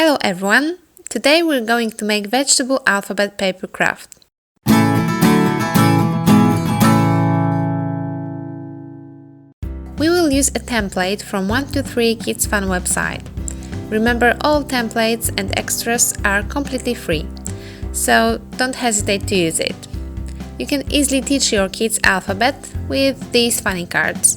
Hello everyone! Today we're going to make vegetable alphabet paper craft. We will use a template from 123 Kids Fun website. Remember, all templates and extras are completely free, so don't hesitate to use it. You can easily teach your kids alphabet with these funny cards.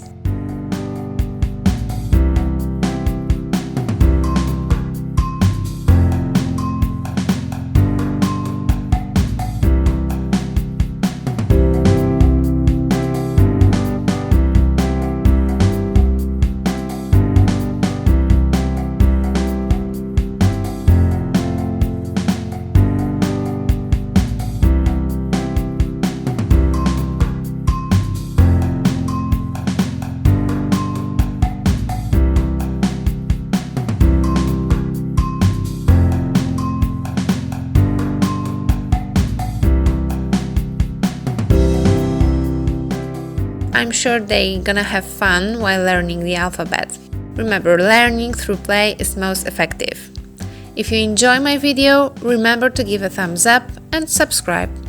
I'm sure they're gonna have fun while learning the alphabet. Remember, learning through play is most effective. If you enjoy my video, remember to give a thumbs up and subscribe.